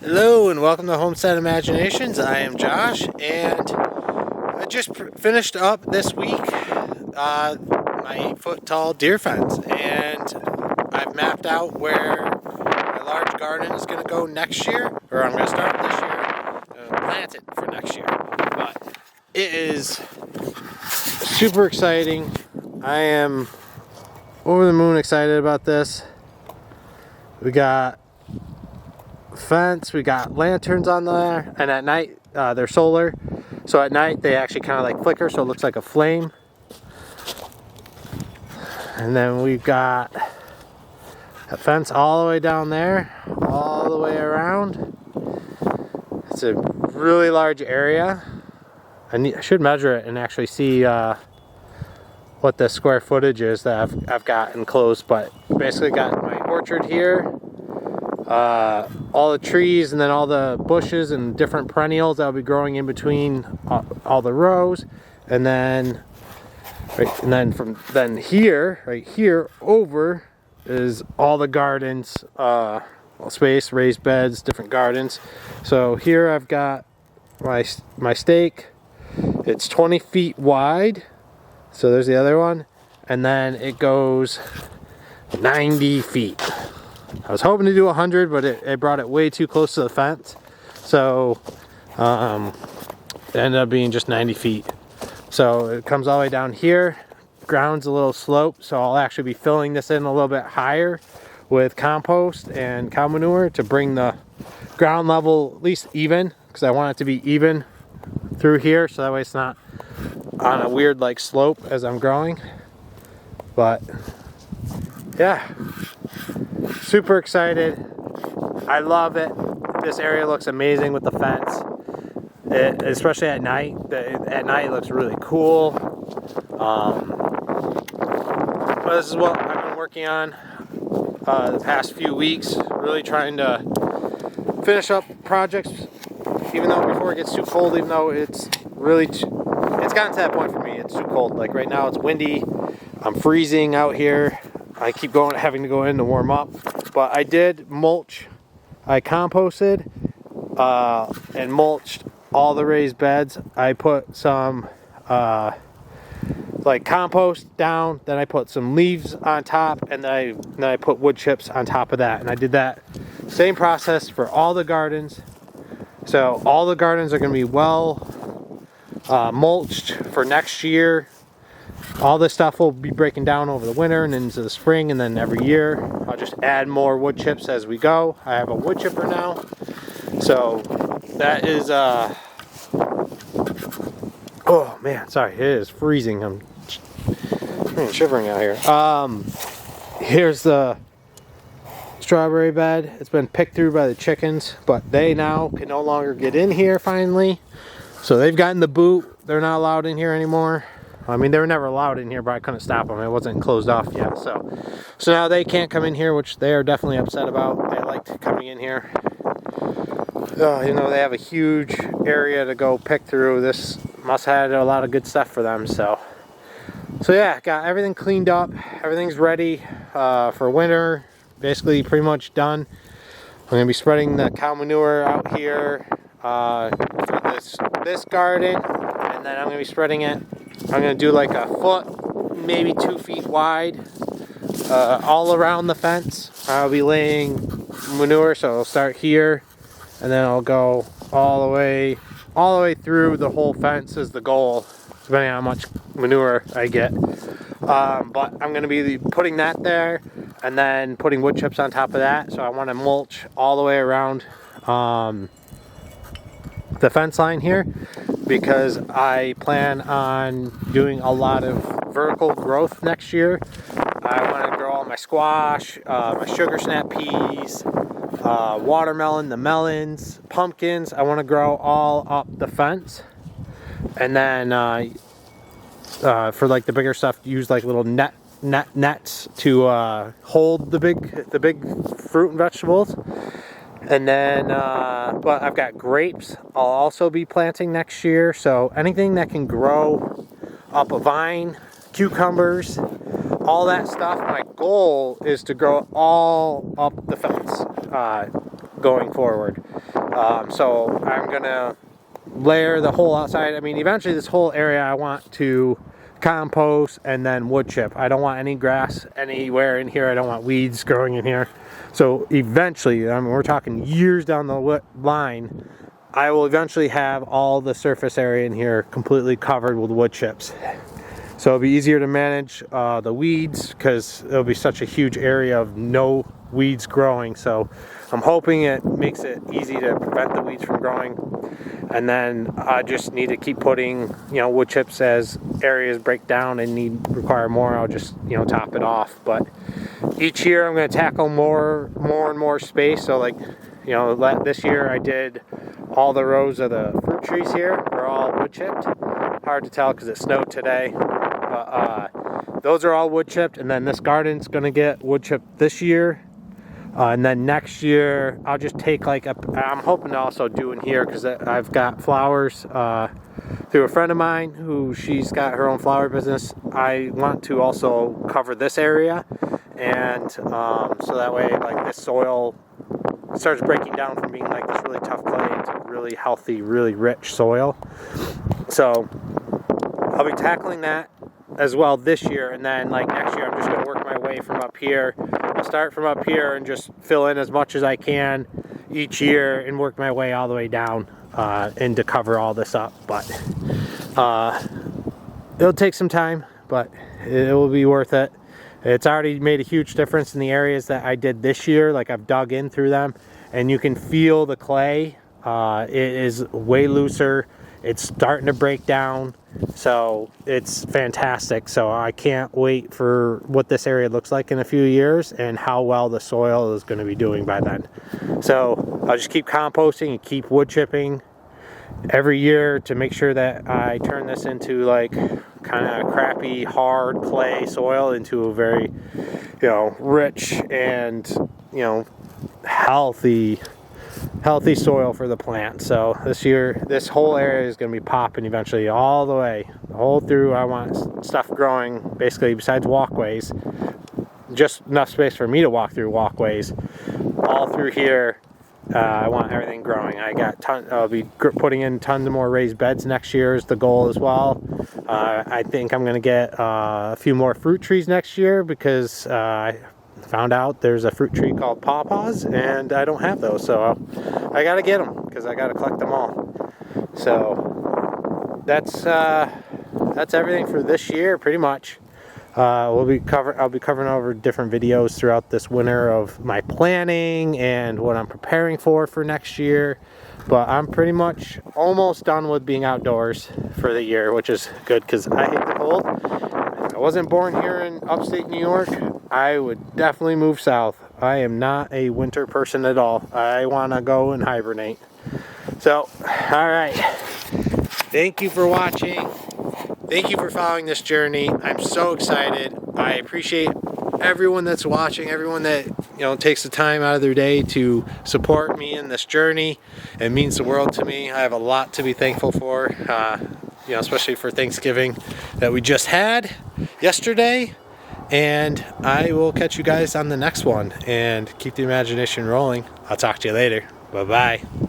Hello and welcome to Homestead Imaginations. I am Josh, and I just finished up this week my 8-foot tall deer fence, and I've mapped out where my large garden is going to go next year, or I'm going to start this year and plant it for next year. But it is super exciting. I am over the moon excited about this. We got fence, we got lanterns on there, and at night they're solar, so at night they actually kind of like flicker, so it looks like a flame. And then we've got a fence all the way down there, all the way around. It's a really large area. I should measure it and actually see what the square footage is that I've got enclosed, but basically got my orchard here, all the trees, and then all the bushes and different perennials that will be growing in between all the rows, and then from here, right here over, is all the gardens, space, raised beds, different gardens. So here I've got my stake. It's 20 feet wide. So there's the other one, and then it goes 90 feet. I was hoping to do 100, but it brought it way too close to the fence, so it ended up being just 90 feet. So it comes all the way down here. Ground's a little slope, so I'll actually be filling this in a little bit higher with compost and cow manure to bring the ground level at least even, because I want it to be even through here, so that way it's not on a weird like slope as I'm growing. But yeah, super excited. I love it. This area looks amazing with the fence, especially at night. At night it looks really cool. But this is what I've been working on the past few weeks, really trying to finish up projects, even though before it gets too cold, even though it's really it's gotten to that point for me. It's too cold. Like right now it's windy. I'm freezing out here. I keep having to go in to warm up. But I did mulch. I composted and mulched all the raised beds. I put some like compost down, then I put some leaves on top, and then I put wood chips on top of that. And I did that same process for all the gardens. So all the gardens are going to be well mulched for next year. All this stuff will be breaking down over the winter and into the spring, and then every year I'll just add more wood chips as we go. I have a wood chipper now, so that is oh man, sorry, it is freezing. I'm shivering out here. Here's the strawberry bed. It's been picked through by the chickens, but they now can no longer get in here finally. So they've gotten the boot. They're not allowed in here anymore. I mean, they were never allowed in here, but I couldn't stop them. It wasn't closed off yet. So now they can't come in here, which they are definitely upset about. They liked coming in here. You know, they have a huge area to go pick through. This must have had a lot of good stuff for them. So yeah, got everything cleaned up. Everything's ready for winter. Basically, pretty much done. I'm gonna be spreading the cow manure out here for this garden, and then I'm gonna be spreading it. I'm gonna do like a foot, maybe 2 feet wide, all around the fence. I'll be laying manure, so I'll start here, and then I'll go all the way through the whole fence is the goal, depending on how much manure I get. But I'm gonna be putting that there, and then putting wood chips on top of that. So I want to mulch all the way around the fence line here, because I plan on doing a lot of vertical growth next year. I want to grow all my squash, my sugar snap peas, watermelon, the melons, pumpkins. I want to grow all up the fence, and then for like the bigger stuff, use like little nets to hold the big fruit and vegetables. And then but I've got grapes I'll also be planting next year, so anything that can grow up a vine, cucumbers, all that stuff. My goal is to grow it all up the fence. going forward. So I'm gonna layer the whole outside. I mean, eventually this whole area I want to compost and then wood chip. I don't want any grass anywhere in here. I don't want weeds growing in here. So eventually, I mean, we're talking years down the line, I will eventually have all the surface area in here completely covered with wood chips. So it'll be easier to manage the weeds, because it'll be such a huge area of no weeds growing. So I'm hoping it makes it easy to prevent the weeds from growing. And then I just need to keep putting, wood chips as areas break down and require more. I'll just, top it off. But each year I'm going to tackle more and more space. So like, this year I did all the rows of the fruit trees here are all wood chipped. Hard to tell because it snowed today. But those are all wood chipped. And then this garden's going to get wood chipped this year. And then next year, I'll just take I'm hoping to also do in here, because I've got flowers through a friend of mine she's got her own flower business. I want to also cover this area, and so that way like this soil starts breaking down from being like this really tough clay into really healthy, really rich soil. So I'll be tackling that as well this year, and then like next year I'm just going to work my way from up here. I'll start from up here and just fill in as much as I can each year and work my way all the way down and to cover all this up. But it'll take some time, but it will be worth it. It's already made a huge difference in the areas that I did this year. Like I've dug in through them, and you can feel the clay. It is way looser. It's starting to break down, so it's fantastic. So I can't wait for what this area looks like in a few years and how well the soil is going to be doing by then. So I'll just keep composting and keep wood chipping every year to make sure that I turn this into like kind of crappy, hard clay soil into a very, rich and, healthy soil for the plant. So this year, this whole area is going to be popping eventually all the way, the whole through. I want stuff growing basically besides walkways, just enough space for me to walk through walkways all through here. I want everything growing. I'll be putting in tons of more raised beds next year is the goal as well. I think I'm going to get a few more fruit trees next year, because I found out there's a fruit tree called pawpaws and I don't have those, so I gotta get them because I gotta collect them all. So that's everything for this year pretty much. I'll be covering over different videos throughout this winter of my planning and what I'm preparing for next year. But I'm pretty much almost done with being outdoors for the year, which is good because I hate the cold. If I wasn't born here in upstate New York, I would definitely move south. I am not a winter person at all. I want to go and hibernate. So, all right. Thank you for watching. Thank you for following this journey. I'm so excited. I appreciate everyone that's watching, everyone that takes the time out of their day to support me in this journey. It means the world to me. I have a lot to be thankful for, especially for Thanksgiving that we just had yesterday. And I will catch you guys on the next one, and keep the imagination rolling. I'll talk to you later. Bye-bye.